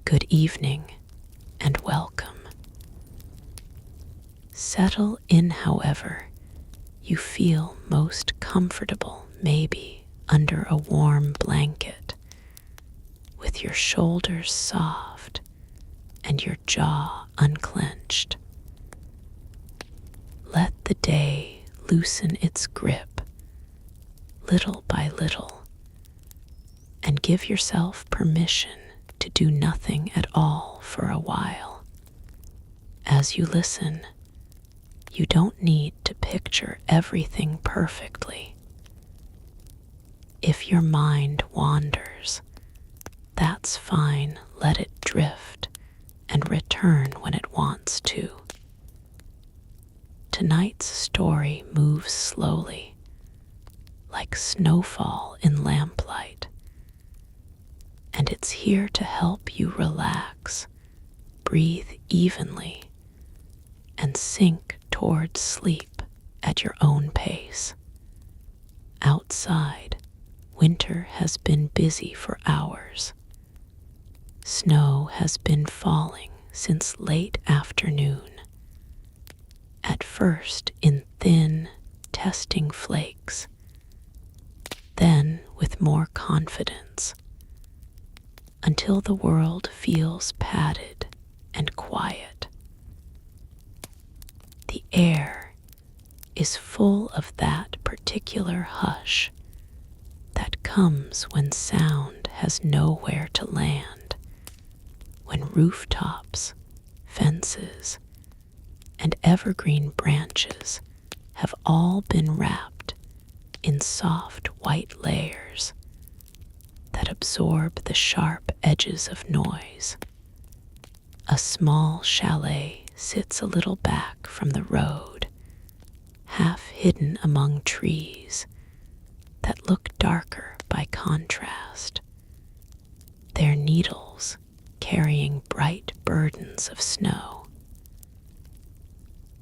Good evening and welcome. Settle in however you feel most comfortable, maybe under a warm blanket, with your shoulders soft and your jaw unclenched. Let the day loosen its grip, little by little, and give yourself permission to do nothing at all for a while. As you listen, you don't need to picture everything perfectly. If your mind wanders, that's fine. Let it drift and return when it wants to. Tonight's story moves slowly, like snowfall in lamplight, and it's here to help you relax, breathe evenly, and sink towards sleep at your own pace. Outside, winter has been busy for hours. Snow has been falling since late afternoon, at first in thin, testing flakes, then with more confidence, until the world feels padded and quiet. The air is full of that particular hush that comes when sound has nowhere to land, when rooftops, fences, and evergreen branches have all been wrapped in soft white layers that absorb the sharp edges of noise. A small chalet sits a little back from the road, half hidden among trees that look darker by contrast, their needles carrying bright burdens of snow.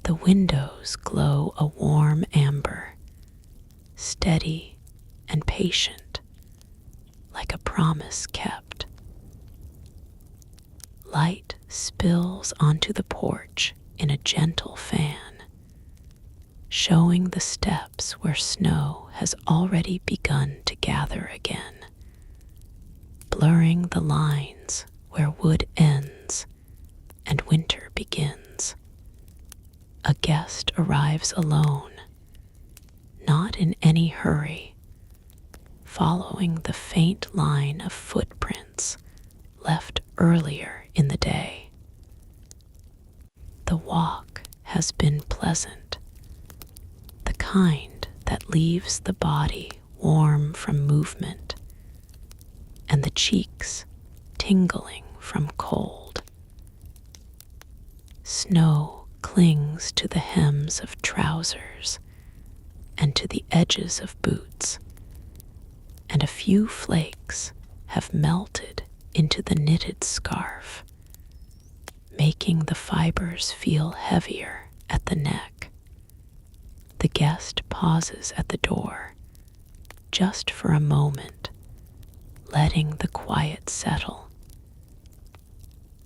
The windows glow a warm amber, steady and patient, like a promise kept. Light spills onto the porch in a gentle fan, showing the steps where snow has already begun to gather again, blurring the lines where wood ends and winter begins. A guest arrives alone, not in any hurry, following the faint line of footprints left earlier in the day. The walk has been pleasant, the kind that leaves the body warm from movement and the cheeks tingling from cold. Snow clings to the hems of trousers and to the edges of boots, and a few flakes have melted into the knitted scarf, making the fibers feel heavier at the neck. The guest pauses at the door, just for a moment, letting the quiet settle.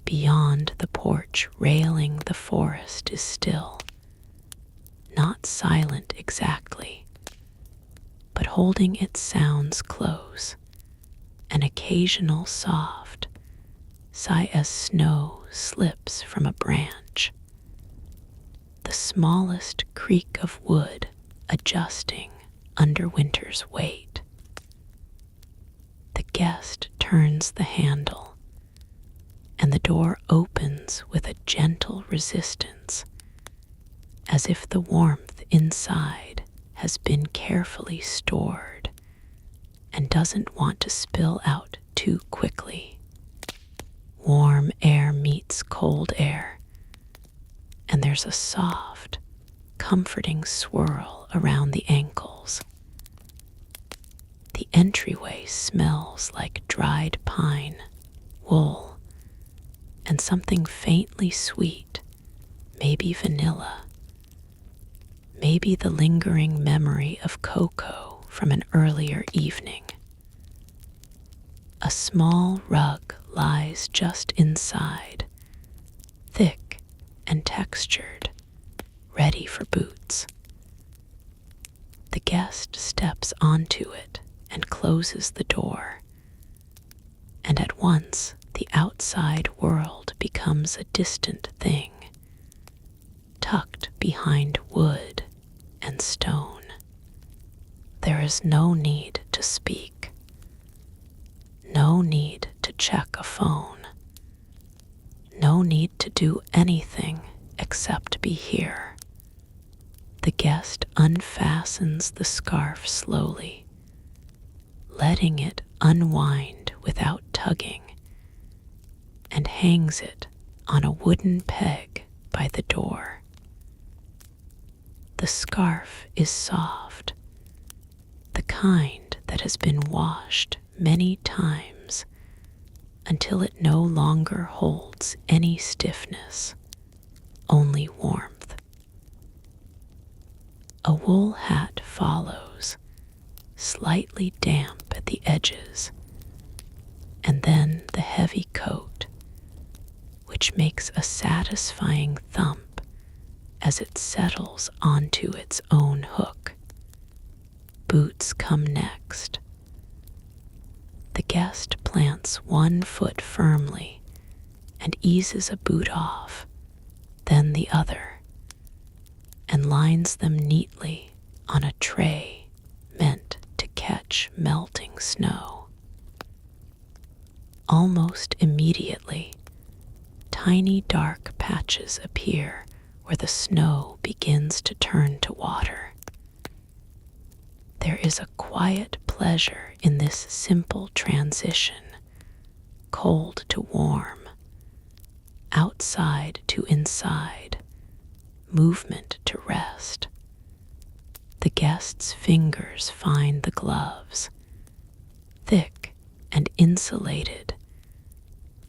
Beyond the porch railing, the forest is still, not silent exactly, but holding its sounds close, an occasional soft sigh as snow slips from a branch, the smallest creak of wood adjusting under winter's weight. The guest turns the handle, and the door opens with a gentle resistance, as if the warmth inside has been carefully stored and doesn't want to spill out too quickly. Warm air meets cold air, and there's a soft, comforting swirl around the ankles. The entryway smells like dried pine, wool, and something faintly sweet, maybe vanilla, maybe the lingering memory of cocoa from an earlier evening. A small rug lies just inside, thick and textured, ready for boots. The guest steps onto it and closes the door, and at once the outside world becomes a distant thing, tucked behind wood and stone. There is no need to speak, no need to check a phone, no need to do anything except be here. The guest unfastens the scarf slowly, letting it unwind without tugging, and hangs it on a wooden peg by the door. The scarf is soft, the kind that has been washed many times until it no longer holds any stiffness, only warmth. A wool hat follows, slightly damp at the edges, and then the heavy coat, which makes a satisfying thump as it settles onto its own hook. Boots come next. The guest plants one foot firmly and eases a boot off, then the other, and lines them neatly on a tray meant to catch melting snow. Almost immediately, tiny dark patches appear where the snow begins to turn to water. There is a quiet pleasure in this simple transition, cold to warm, outside to inside, movement to rest. The guest's fingers find the gloves, thick and insulated,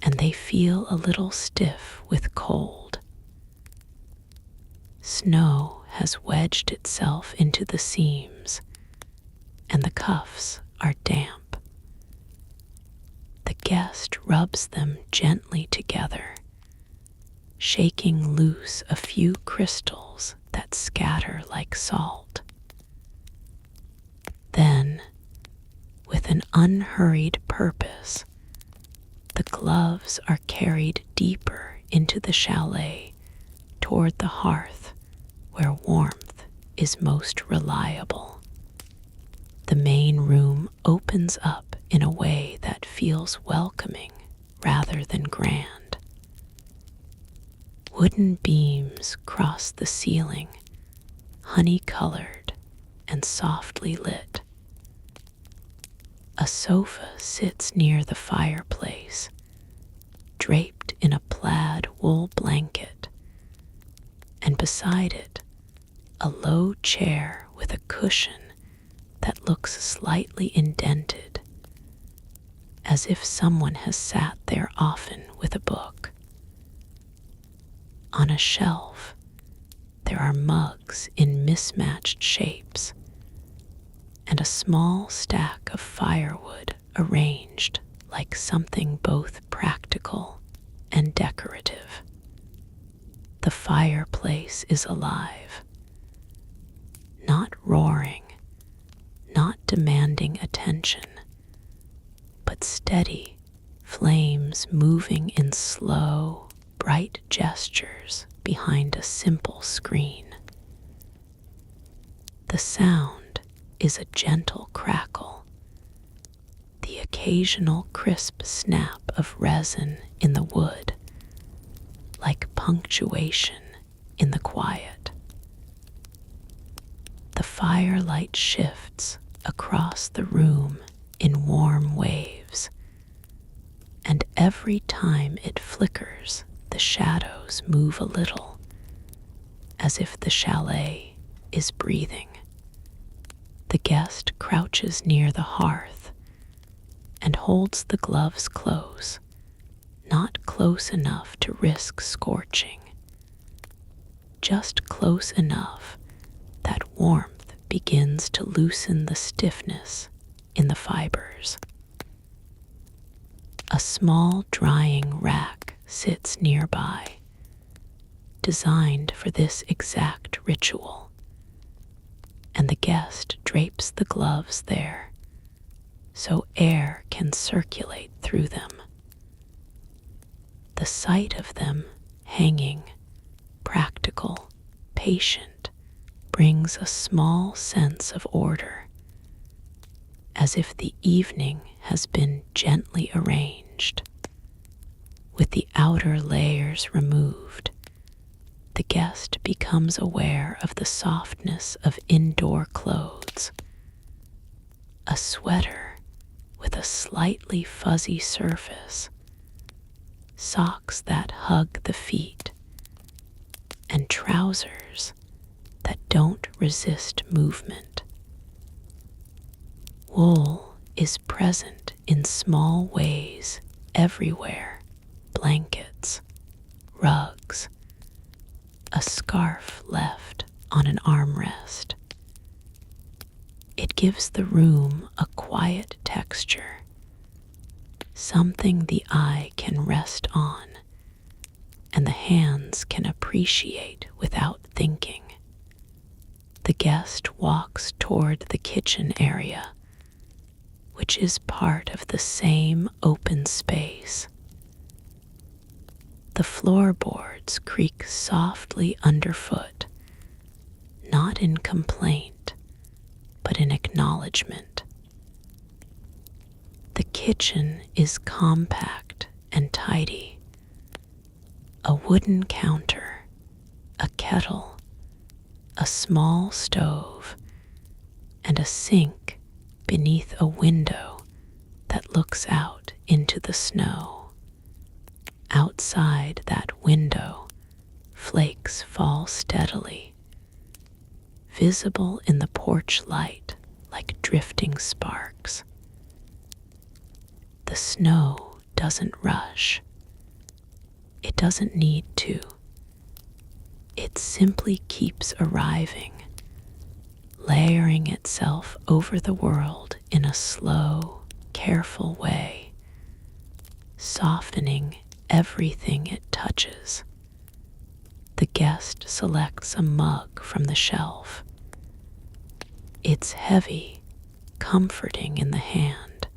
and they feel a little stiff with cold. Snow has wedged itself into the seams, and the cuffs are damp. The guest rubs them gently together, shaking loose a few crystals that scatter like salt. Then, with an unhurried purpose, the gloves are carried deeper into the chalet toward the hearth where warmth is most reliable. The main room opens up in a way that feels welcoming rather than grand. Wooden beams cross the ceiling, honey-colored and softly lit. A sofa sits near the fireplace, draped in a plaid wool blanket, and beside it, a low chair with a cushion that looks slightly indented, as if someone has sat there often with a book. On a shelf, there are mugs in mismatched shapes, and a small stack of firewood arranged like something both practical and decorative. The fireplace is alive, not roaring, not demanding attention, but steady, flames moving in slow, bright gestures behind a simple screen. The sound is a gentle crackle, the occasional crisp snap of resin in the wood, like punctuation in the quiet. The firelight shifts across the room in warm waves, and every time it flickers, the shadows move a little, as if the chalet is breathing. The guest crouches near the hearth and holds the gloves close, not close enough to risk scorching, just close enough that warmth begins to loosen the stiffness in the fibers. A small drying rack sits nearby, designed for this exact ritual, and the guest drapes the gloves there so air can circulate through them. The sight of them hanging, practical, patient, brings a small sense of order, as if the evening has been gently arranged. With the outer layers removed, the guest becomes aware of the softness of indoor clothes. A sweater with a slightly fuzzy surface, socks that hug the feet, and trousers that don't resist movement. Wool is present in small ways everywhere: blankets, rugs, a scarf left on an armrest. It gives the room a quiet texture, something the eye can rest on and the hands can appreciate without thinking. The guest walks toward the kitchen area, which is part of the same open space. The floorboards creak softly underfoot, not in complaint, but in acknowledgement. The kitchen is compact and tidy. A wooden counter, a kettle, a small stove, and a sink beneath a window that looks out into the snow. Outside that window, flakes fall steadily, visible in the porch light like drifting sparks. The snow doesn't rush. It doesn't need to. It simply keeps arriving, layering itself over the world in a slow, careful way, softening everything it touches. The guest selects a mug from the shelf. It's heavy, comforting in the hand,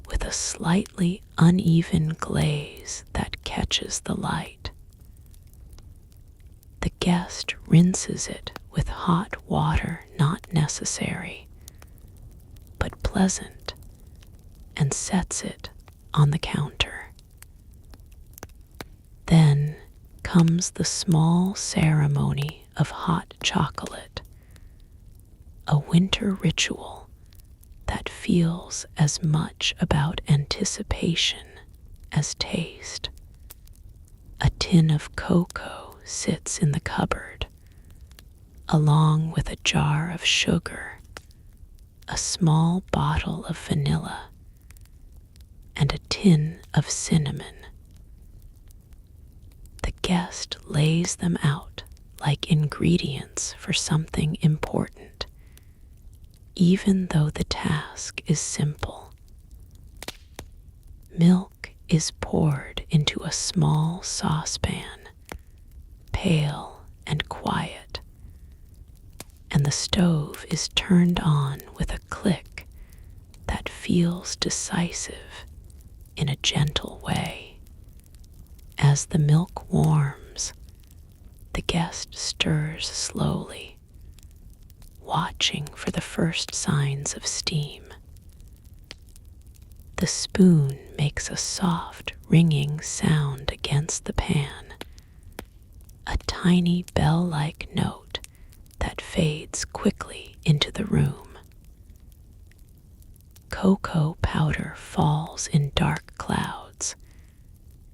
with a slightly uneven glaze that catches the light. The guest rinses it with hot water not necessary, but pleasant, and sets it on the counter. Then comes the small ceremony of hot chocolate, a winter ritual that feels as much about anticipation as taste. A tin of cocoa sits in the cupboard, along with a jar of sugar, a small bottle of vanilla, and a tin of cinnamon. The guest lays them out like ingredients for something important, even though the task is simple. Milk is poured into a small saucepan, pale and quiet, and the stove is turned on with a click that feels decisive in a gentle way. As the milk warms, the guest stirs slowly, watching for the first signs of steam. The spoon makes a soft, ringing sound against the pan, a tiny bell-like note that fades quickly into the room. Cocoa powder falls in dark clouds,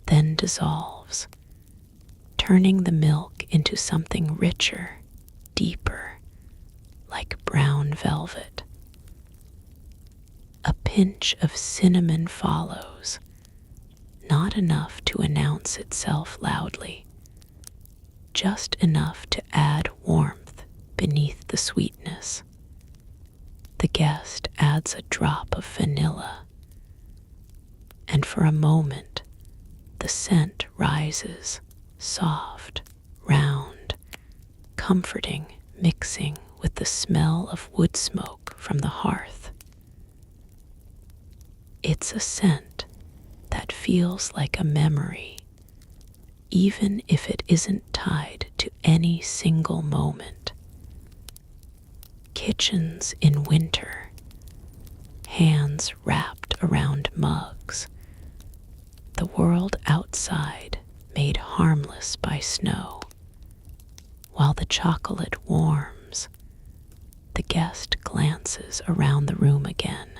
then dissolves, turning the milk into something richer, deeper, like brown velvet. A pinch of cinnamon follows, not enough to announce itself loudly, just enough to add warmth beneath the sweetness. The guest adds a drop of vanilla, and for a moment the scent rises, soft, round, comforting, mixing with the smell of wood smoke from the hearth. It's a scent that feels like a memory, even if it isn't tied to any single moment. Kitchens in winter, hands wrapped around mugs, the world outside made harmless by snow. While the chocolate warms, the guest glances around the room again.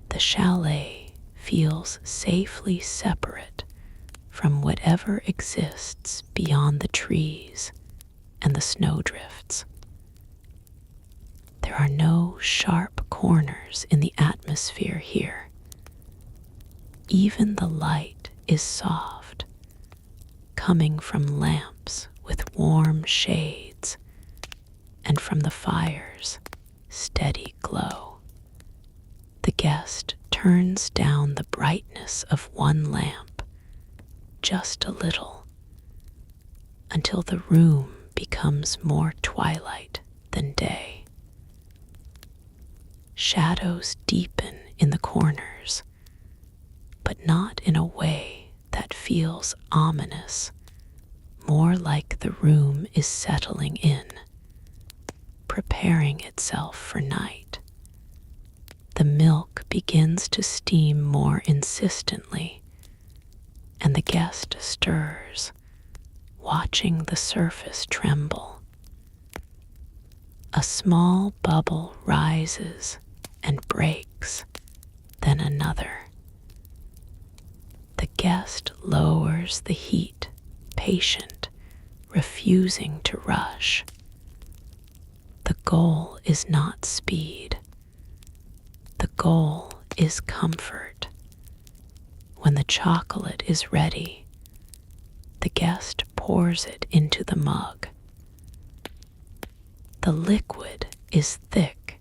The chalet feels safely separate from whatever exists beyond the trees and the snowdrifts. There are no sharp corners in the atmosphere here. Even the light is soft, coming from lamps with warm shades and from the fire's steady glow. The guest turns down the brightness of one lamp just a little until the room becomes more twilight than day. Shadows deepen in the corners, but not in a way that feels ominous, more like the room is settling in, preparing itself for night. The milk begins to steam more insistently, and the guest stirs, watching the surface tremble. A small bubble rises and breaks, then another. The guest lowers the heat, patient, refusing to rush. The goal is not speed. The goal is comfort. When the chocolate is ready, the guest pours it into the mug. The liquid is thick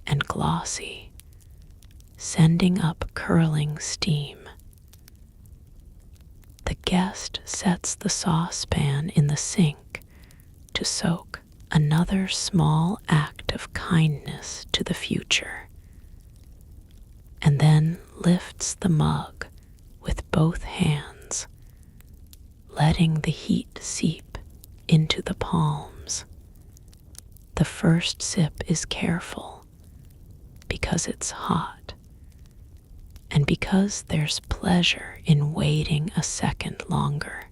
and glossy, sending up curling steam. The guest sets the saucepan in the sink to soak, another small act of kindness to the future, and then lifts the mug with both hands, letting the heat seep into the palms. The first sip is careful because it's hot, and because there's pleasure in waiting a second longer.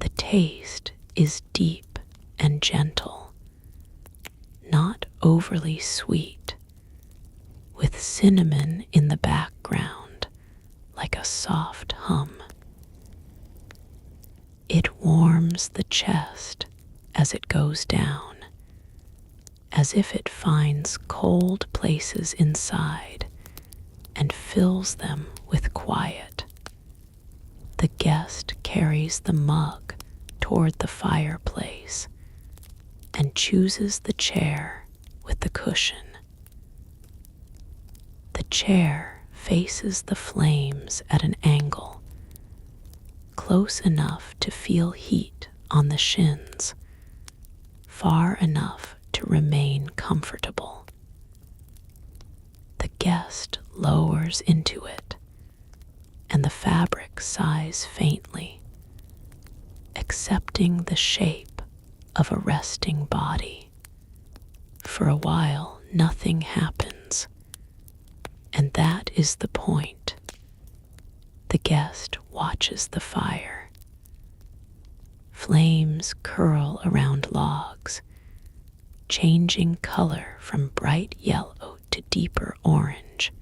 The taste is deep and gentle, not overly sweet, with cinnamon in the background like a soft hum. It warms the chest as it goes down, as if it finds cold places inside and fills them with quiet. The guest carries the mug toward the fireplace and chooses the chair with the cushion. The chair faces the flames at an angle, close enough to feel heat on the shins, far enough to remain comfortable. The guest lowers into it, and the fabric sighs faintly, accepting the shape of a resting body. For a while, nothing happens, and that is the point. The guest watches the fire. Flames curl around logs, changing color from bright yellow to deeper orange,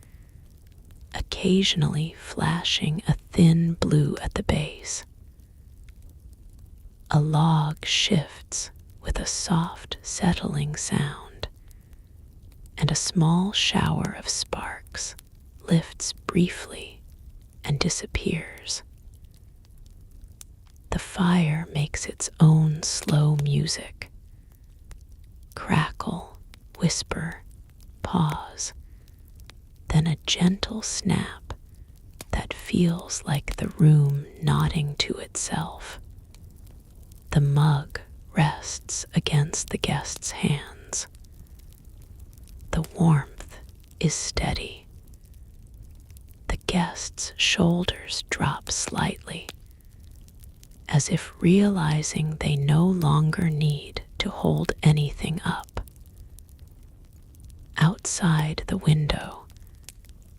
occasionally flashing a thin blue at the base. A log shifts with a soft, settling sound, and a small shower of sparks lifts briefly and disappears. The fire makes its own slow music. Crackle, whisper, pause. then a gentle snap that feels like the room nodding to itself. The mug rests against the guest's hands. The warmth is steady. The guest's shoulders drop slightly, as if realizing they no longer need to hold anything up. Outside the window,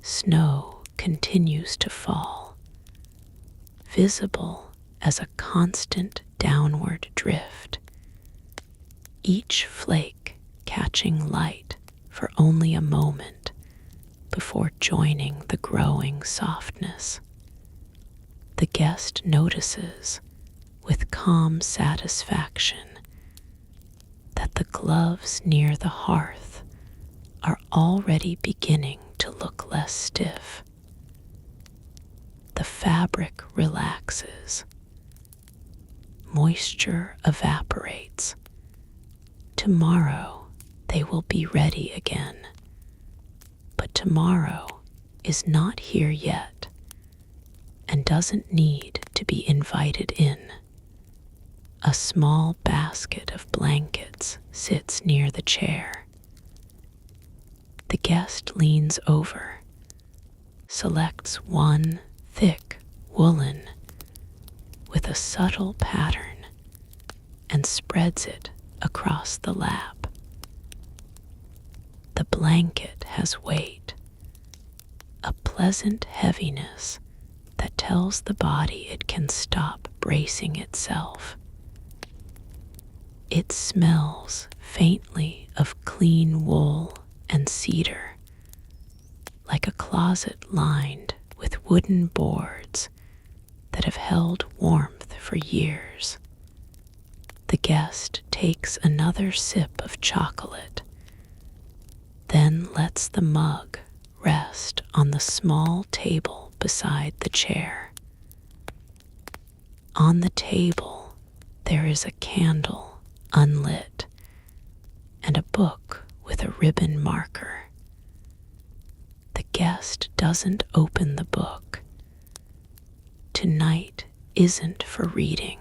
snow continues to fall, visible as a constant downward drift, each flake catching light for only a moment before joining the growing softness. The guest notices with calm satisfaction that the gloves near the hearth are already beginning to look less stiff. The fabric relaxes. Moisture evaporates. Tomorrow they will be ready again. But tomorrow is not here yet and doesn't need to be invited in. A small basket of blankets sits near the chair. The guest leans over, selects one thick woolen with a subtle pattern, and spreads it across the lap. The blanket has weight, a pleasant heaviness that tells the body it can stop bracing itself. It smells faintly of clean wool and cedar, like a closet lined with wooden boards that have held warmth for years. The guest takes another sip of chocolate, then lets the mug rest on the small table beside the chair. On the table, there is a candle unlit and a book with a ribbon marker. The guest doesn't open the book. Tonight isn't for reading.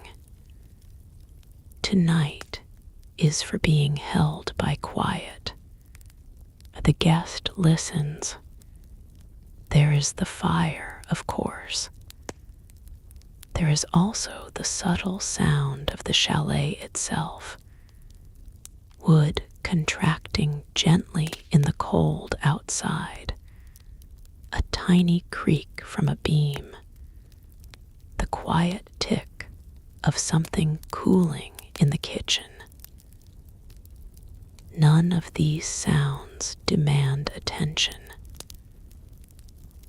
Tonight is for being held by quiet. The guest listens. There is the fire, of course. There is also the subtle sound of the chalet itself. Wood contracting gently in the cold outside. A tiny creak from a beam. The quiet tick of something cooling in the kitchen. None of these sounds demand attention.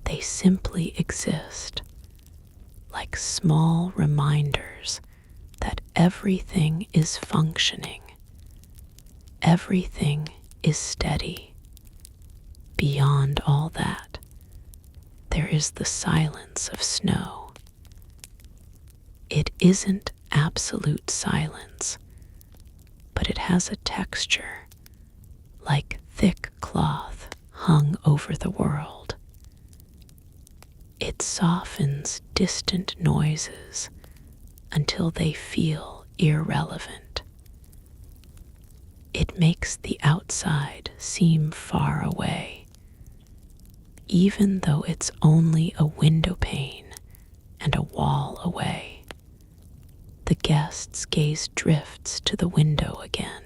They simply exist, like small reminders that everything is functioning. Everything is steady. Beyond all that, there is the silence of snow. It isn't absolute silence, but it has a texture, like thick cloth hung over the world. It softens distant noises until they feel irrelevant. It makes the outside seem far away, even though it's only a window pane and a wall away. The guest's gaze drifts to the window again.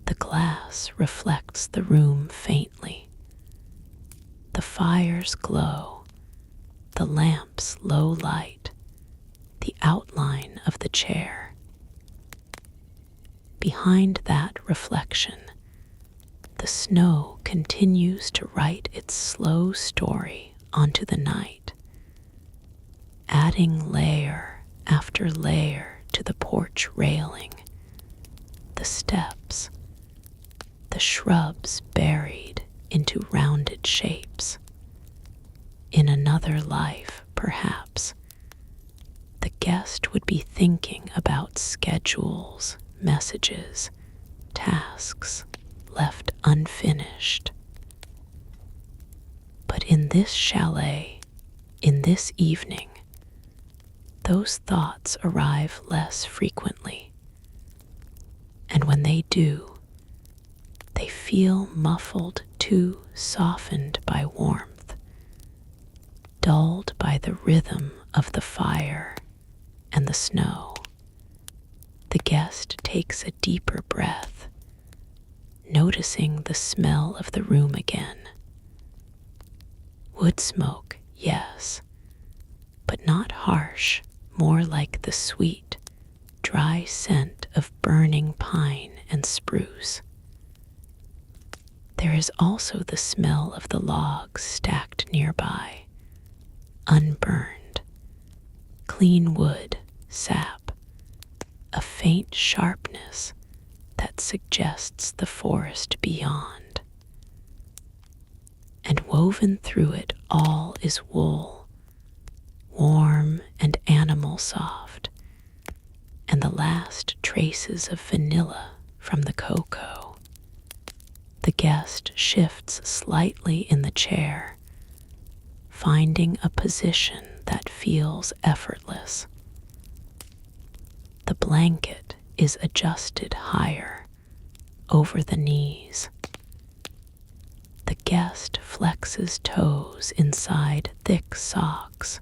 The glass reflects the room faintly. The fire's glow, the lamp's low light, the outline of the chair. Behind that reflection, the snow continues to write its slow story onto the night, adding layer after layer to the porch railing, the steps, the shrubs buried into rounded shapes. In another life, perhaps, the guest would be thinking about schedules, messages, tasks left unfinished. But in this chalet, in this evening, those thoughts arrive less frequently. And when they do, they feel muffled too, softened by warmth, dulled by the rhythm of the fire and the snow. The guest takes a deeper breath, noticing the smell of the room again. Wood smoke, yes, but not harsh, more like the sweet, dry scent of burning pine and spruce. There is also the smell of the logs stacked nearby, unburned, clean wood, sap, a faint sharpness that suggests the forest beyond. And woven through it all is wool, warm and animal soft, and the last traces of vanilla from the cocoa. The guest shifts slightly in the chair, finding a position that feels effortless. The blanket is adjusted higher, over the knees. The guest flexes toes inside thick socks,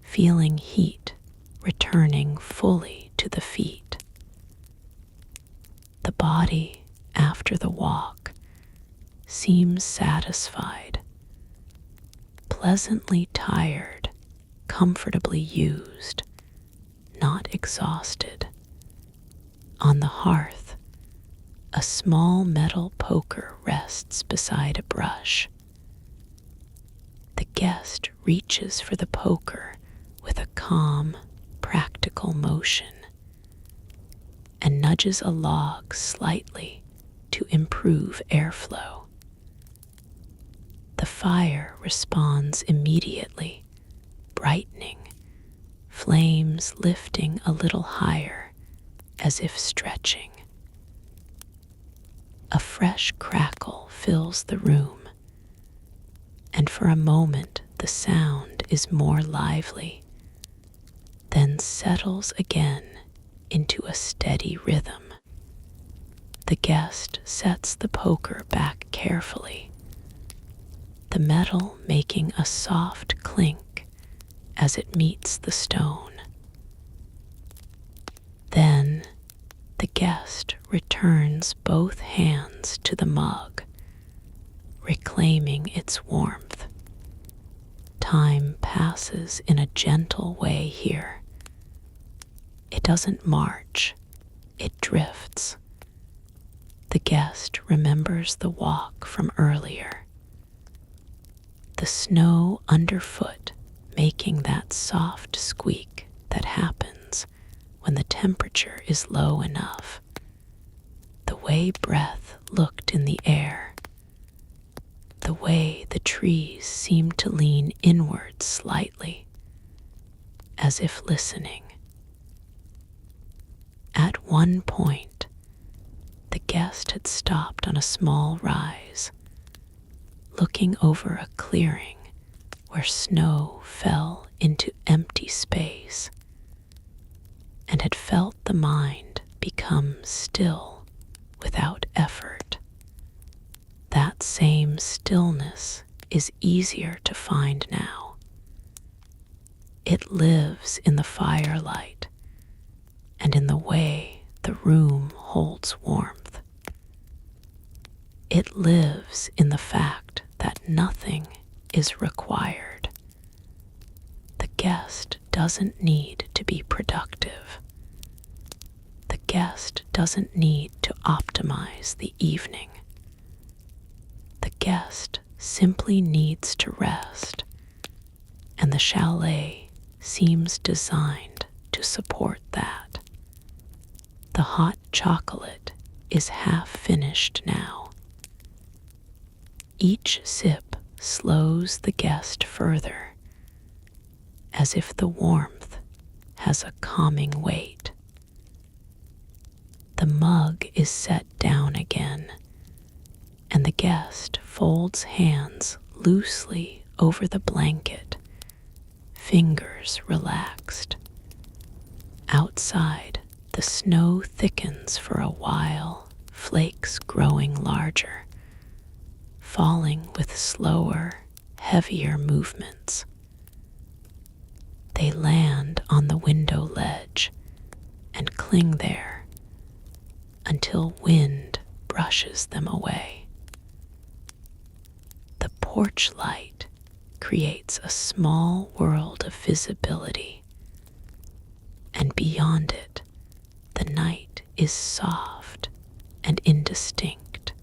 feeling heat returning fully to the feet. The body, after the walk, seems satisfied, pleasantly tired, comfortably used, not exhausted. On the hearth, a small metal poker rests beside a brush. The guest reaches for the poker with a calm, practical motion and nudges a log slightly to improve airflow. The fire responds immediately, brightening, flames lifting a little higher as if stretching. A fresh crackle fills the room, and for a moment the sound is more lively, then settles again into a steady rhythm. The guest sets the poker back carefully, the metal making a soft clink as it meets the stone. Then the guest returns both hands to the mug, reclaiming its warmth. Time passes in a gentle way here. It doesn't march, it drifts. The guest remembers the walk from earlier. The snow underfoot making that soft squeak that happens when the temperature is low enough. The way breath looked in the air. The way the trees seemed to lean inward slightly, as if listening. At one point, the guest had stopped on a small rise, looking over a clearing where snow fell into empty space, and had felt the mind become still without effort. That same stillness is easier to find now. It lives in the firelight and in the way the room holds warmth. It lives in the fact that nothing is required. The guest doesn't need to be productive. The guest doesn't need to optimize the evening. The guest simply needs to rest, and the chalet seems designed to support that. The hot chocolate is half finished now. Each sip slows the guest further, as if the warmth has a calming weight. The mug is set down again, and the guest folds hands loosely over the blanket, fingers relaxed. Outside, the snow thickens for a while, flakes growing larger, falling with slower, heavier movements. They land on the window ledge and cling there until wind brushes them away. The porch light creates a small world of visibility, and beyond it, the night is soft and indistinct.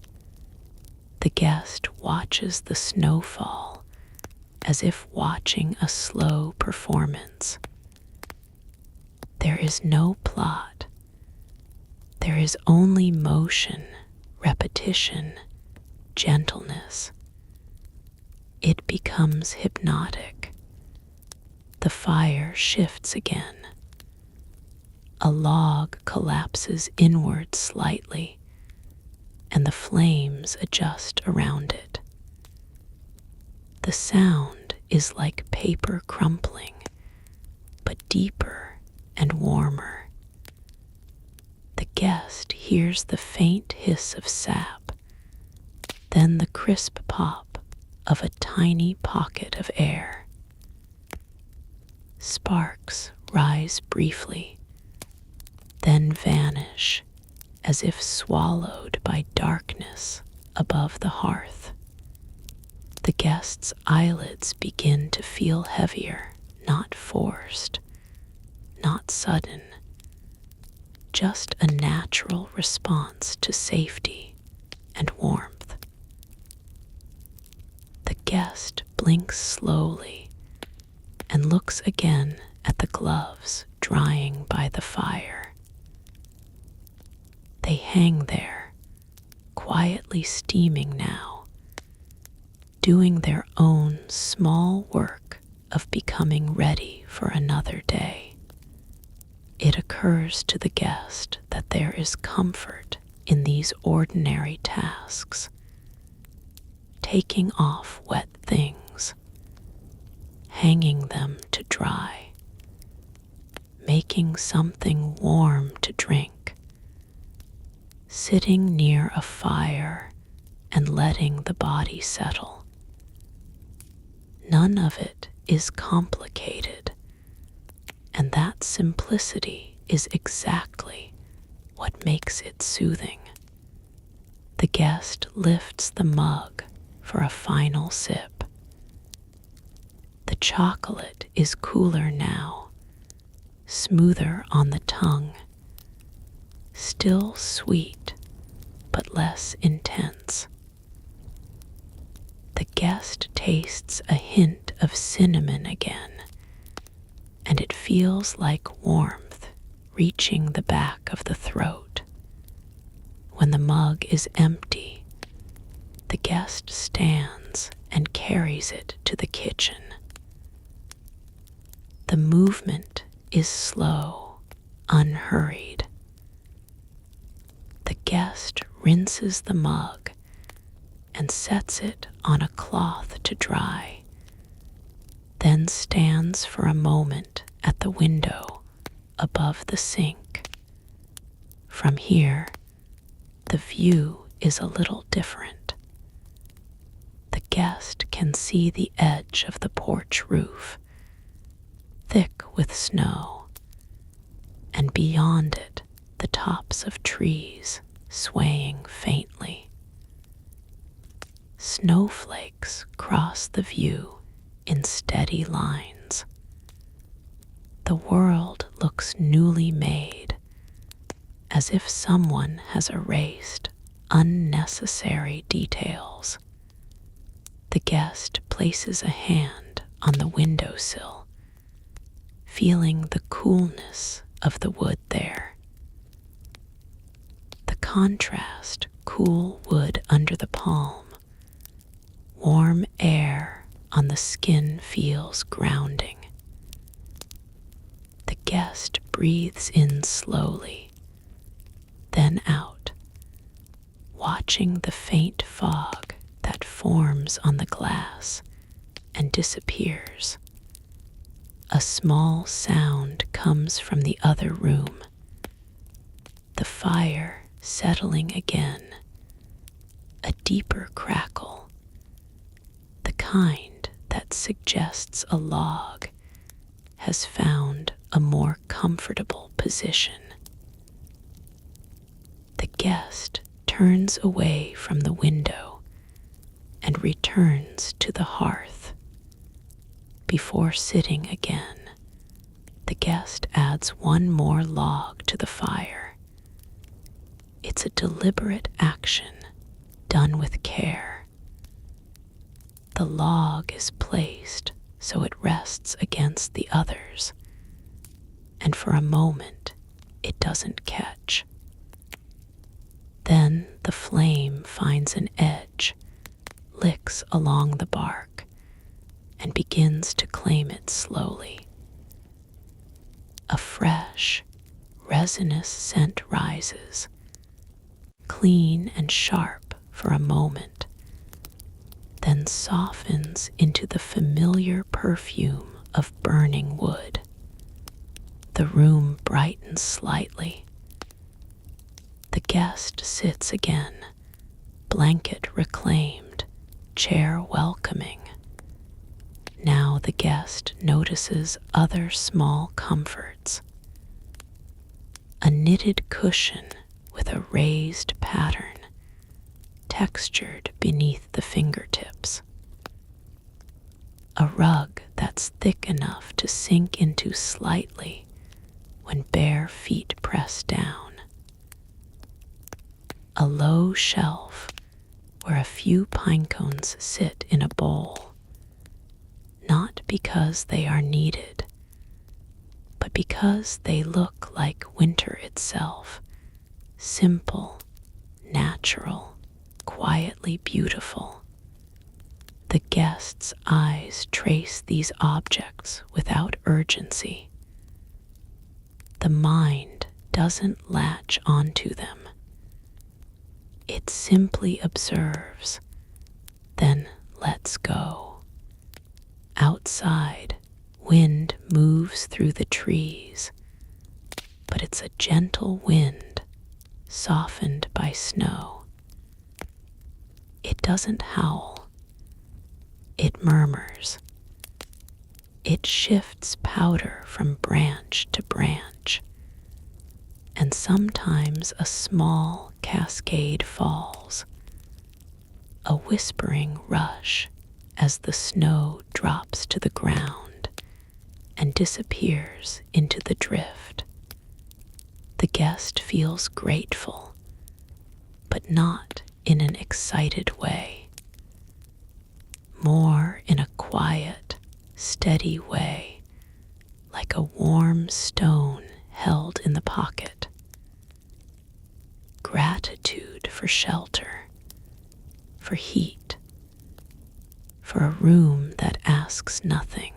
The guest watches the snowfall as if watching a slow performance. There is no plot. There is only motion, repetition, gentleness. It becomes hypnotic. The fire shifts again. A log collapses inward slightly, and the flames adjust around it. The sound is like paper crumpling, but deeper and warmer. The guest hears the faint hiss of sap, then the crisp pop of a tiny pocket of air. Sparks rise briefly, then vanish as if swallowed by darkness above the hearth. The guest's eyelids begin to feel heavier, not forced, not sudden, just a natural response to safety and warmth. The guest blinks slowly and looks again at the gloves drying by the fire. They hang there, quietly steaming now, doing their own small work of becoming ready for another day. It occurs to the guest that there is comfort in these ordinary tasks. Taking off wet things, hanging them to dry, making something warm to drink, sitting near a fire and letting the body settle. None of it is complicated, and that simplicity is exactly what makes it soothing. The guest lifts the mug for a final sip. The chocolate is cooler now, smoother on the tongue, still sweet, but less intense. The guest tastes a hint of cinnamon again, and it feels like warmth reaching the back of the throat. When the mug is empty, the guest stands and carries it to the kitchen. The movement is slow, unhurried. The guest rinses the mug and sets it on a cloth to dry, then stands for a moment at the window above the sink. From here, the view is a little different. The guest can see the edge of the porch roof, thick with snow, and beyond it, the tops of trees swaying faintly. Snowflakes cross the view in steady lines. The world looks newly made, as if someone has erased unnecessary details. The guest places a hand on the windowsill, feeling the coolness of the wood there. The contrast, cool wood under the palm, warm air on the skin feels grounding. The guest breathes in slowly, then out, watching the faint fog that that forms on the glass and disappears. A small sound comes from the other room, the fire settling again, a deeper crackle, the kind that suggests a log has found a more comfortable position. The guest turns away from the window and returns to the hearth. Before sitting again, the guest adds one more log to the fire. It's a deliberate action done with care. The log is placed so it rests against the others, and for a moment it doesn't catch. Then the flame finds an edge, licks along the bark, and begins to claim it slowly. A fresh, resinous scent rises, clean and sharp for a moment, then softens into the familiar perfume of burning wood. The room brightens slightly. The guest sits again, blanket reclaimed, chair welcoming. Now the guest notices other small comforts. A knitted cushion with a raised pattern, textured beneath the fingertips. A rug that's thick enough to sink into slightly when bare feet press down. A low shelf where a few pine cones sit in a bowl, not because they are needed, but because they look like winter itself, simple, natural, quietly beautiful. The guest's eyes trace these objects without urgency. The mind doesn't latch onto them. It simply observes, then lets go. Outside, wind moves through the trees, but it's a gentle wind, softened by snow. It doesn't howl. It murmurs. It shifts powder from branch to branch, and sometimes a small cascade falls, a whispering rush as the snow drops to the ground and disappears into the drift. The guest feels grateful, but not in an excited way, more in a quiet, steady way, like a warm stone held in the pocket. Gratitude for shelter, for heat, for a room that asks nothing,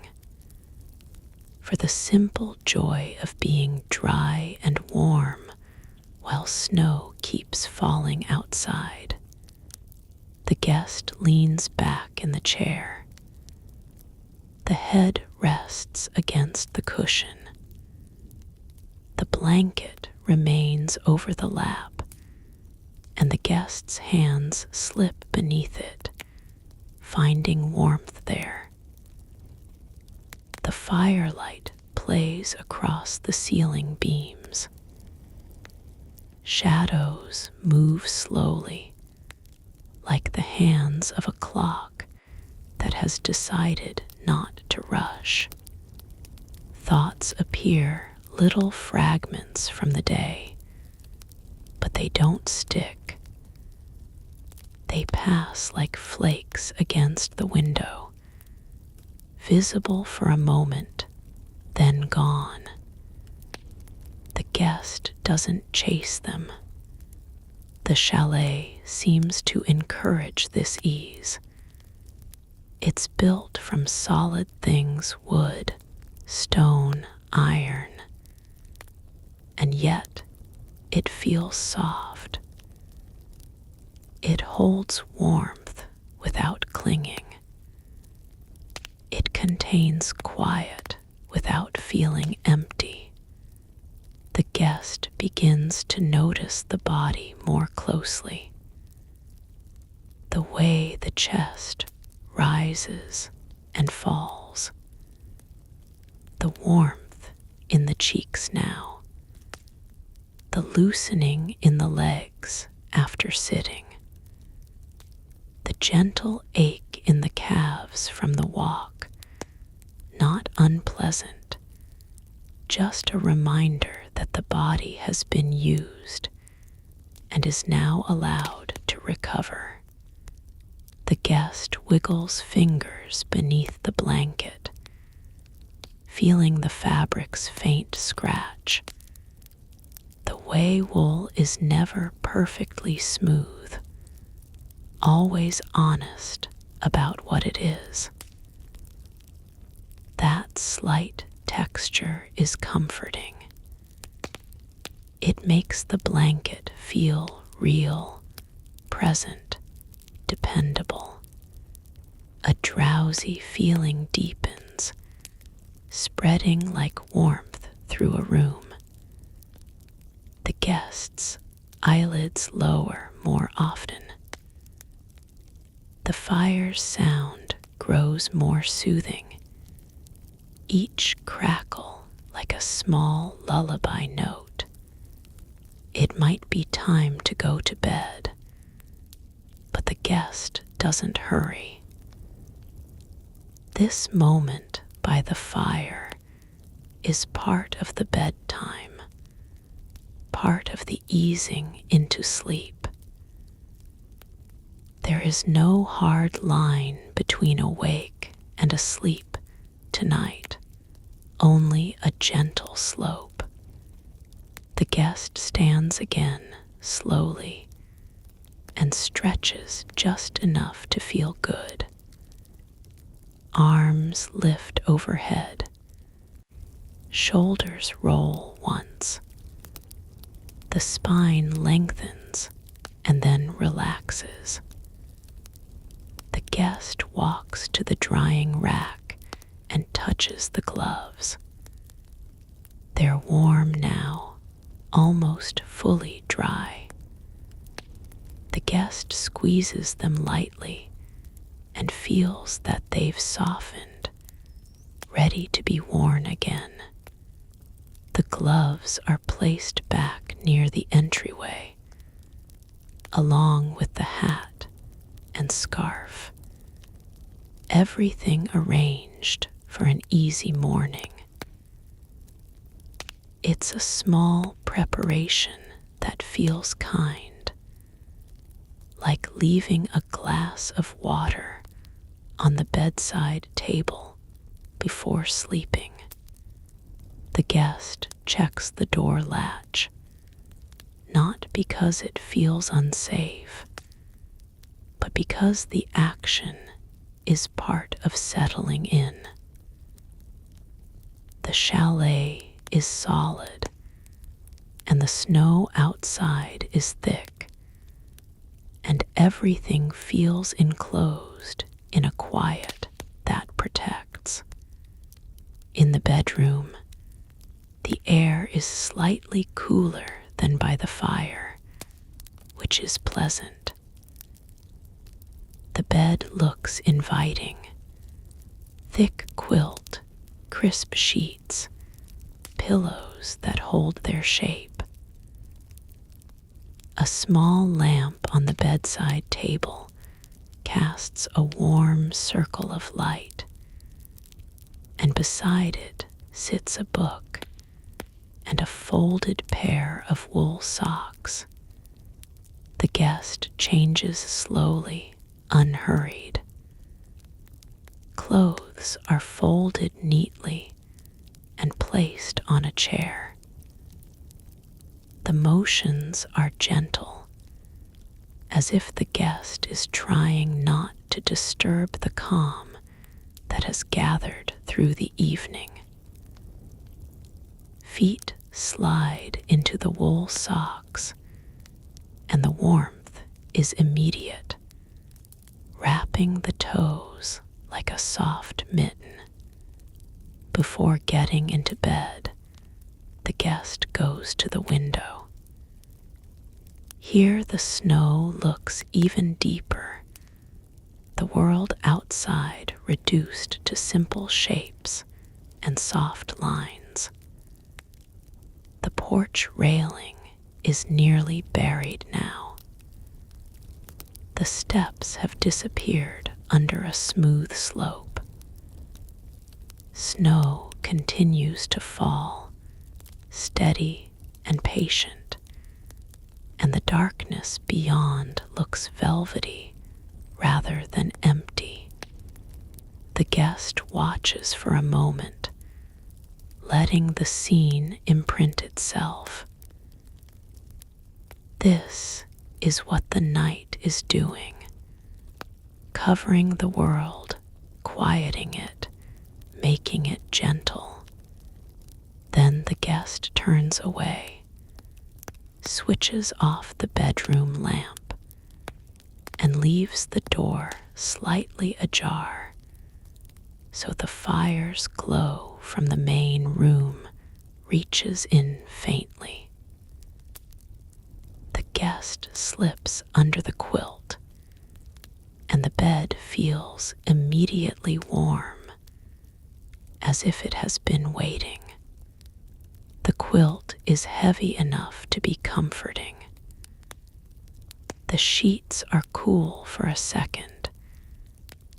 for the simple joy of being dry and warm while snow keeps falling outside. The guest leans back in the chair. The head rests against the cushion. The blanket remains over the lap, and the guest's hands slip beneath it, finding warmth there. The firelight plays across the ceiling beams. Shadows move slowly, like the hands of a clock that has decided not to rush. Thoughts appear, little fragments from the day, but they don't stick. They pass like flakes against the window, visible for a moment, then gone. The guest doesn't chase them. The chalet seems to encourage this ease. It's built from solid things: wood, stone, iron, and yet it feels soft. It holds warmth without clinging. It contains quiet without feeling empty. The guest begins to notice the body more closely. The way the chest rises and falls. The warmth in the cheeks now. The loosening in the legs after sitting. The gentle ache in the calves from the walk. Not unpleasant, just a reminder that the body has been used and is now allowed to recover. The guest wiggles fingers beneath the blanket, feeling the fabric's faint scratch. The way wool is never perfectly smooth, always honest about what it is. That slight texture is comforting. It makes the blanket feel real, present, dependable. A drowsy feeling deepens, spreading like warmth through a room. The guest's eyelids lower more often. The fire's sound grows more soothing, each crackle like a small lullaby note. It might be time to go to bed, but the guest doesn't hurry. This moment by the fire is part of the bedtime, part of the easing into sleep. There is no hard line between awake and asleep tonight, only a gentle slope. The guest stands again slowly and stretches just enough to feel good. Arms lift overhead. Shoulders roll once. The spine lengthens and then relaxes. The guest walks to the drying rack and touches the gloves. They're warm now, almost fully dry. The guest squeezes them lightly and feels that they've softened, ready to be worn again. The gloves are placed back near the entryway, along with the hat and scarf. Everything arranged for an easy morning. It's a small preparation that feels kind, like leaving a glass of water on the bedside table before sleeping. The guest checks the door latch, not because it feels unsafe, but because the action is part of settling in. The chalet is solid, and the snow outside is thick, and everything feels enclosed in a quiet that protects. In the bedroom, the air is slightly cooler than by the fire, which is pleasant. The bed looks inviting. Thick quilt, crisp sheets, pillows that hold their shape. A small lamp on the bedside table casts a warm circle of light, and beside it sits a book and a folded pair of wool socks. The guest changes slowly, unhurried. Clothes are folded neatly and placed on a chair. The motions are gentle, as if the guest is trying not to disturb the calm that has gathered through the evening. Feet slide into the wool socks, and the warmth is immediate. Wrap tapping the toes like a soft mitten. Before getting into bed, the guest goes to the window. Here the snow looks even deeper, the world outside reduced to simple shapes and soft lines. The porch railing is nearly buried now. The steps have disappeared under a smooth slope. Snow continues to fall, steady and patient, and the darkness beyond looks velvety rather than empty. The guest watches for a moment, letting the scene imprint itself. This is what the night is doing, covering the world, quieting it, making it gentle. Then the guest turns away, switches off the bedroom lamp, and leaves the door slightly ajar so the fire's glow from the main room reaches in faintly. The guest slips under the quilt, and the bed feels immediately warm, as if it has been waiting. The quilt is heavy enough to be comforting. The sheets are cool for a second,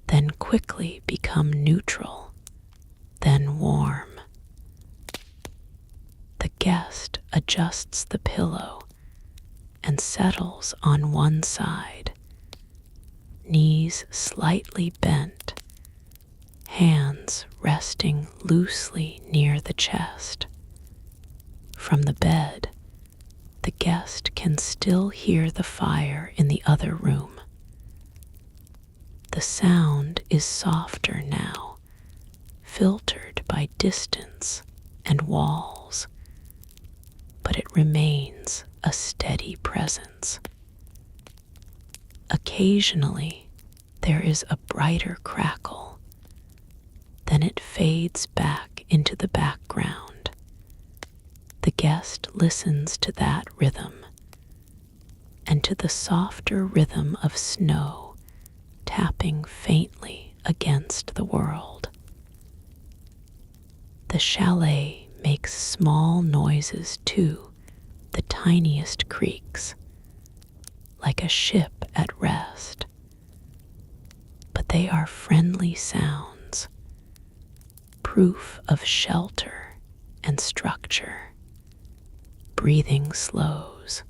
then quickly become neutral, then warm. The guest adjusts the pillow and settles on one side, knees slightly bent, hands resting loosely near the chest. From the bed, the guest can still hear the fire in the other room. The sound is softer now, filtered by distance and walls, but it remains a steady presence. Occasionally, there is a brighter crackle, then it fades back into the background. The guest listens to that rhythm, and to the softer rhythm of snow tapping faintly against the world. The chalet makes small noises too, the tiniest creaks, like a ship at rest. But they are friendly sounds, proof of shelter and structure. Breathing slows.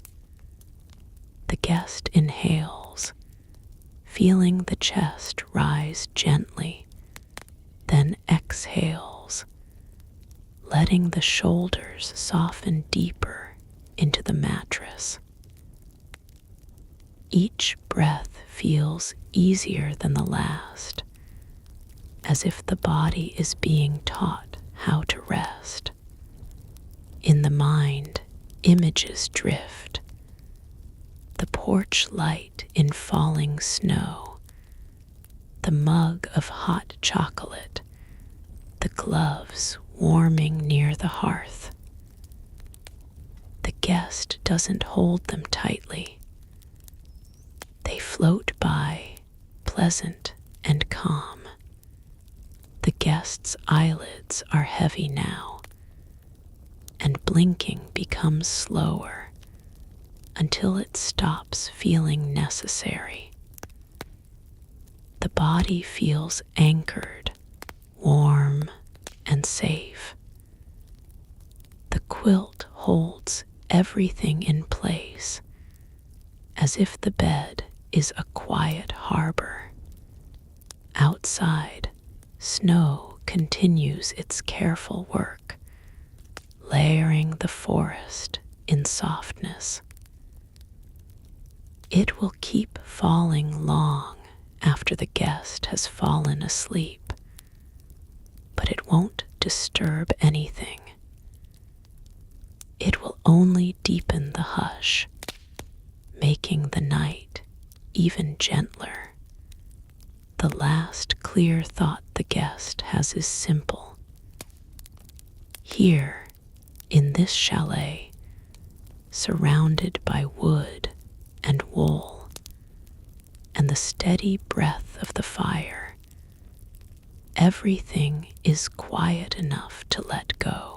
The guest inhales, feeling the chest rise gently, then exhales, letting the shoulders soften deeper into the mattress. Each breath feels easier than the last, as if the body is being taught how to rest. In the mind, images drift. The porch light in falling snow, the mug of hot chocolate, the gloves warming near the hearth. The guest doesn't hold them tightly. They float by, pleasant and calm. The guest's eyelids are heavy now, and blinking becomes slower until it stops feeling necessary. The body feels anchored, warm, and safe. The quilt holds everything in place, as if the bed is a quiet harbor. Outside, snow continues its careful work, layering the forest in softness. It will keep falling long after the guest has fallen asleep, but it won't disturb anything. It will only deepen the hush, making the night even gentler. The last clear thought the guest has is simple. Here, in this chalet, surrounded by wood and wool, and the steady breath of the fire, everything is quiet enough to let go.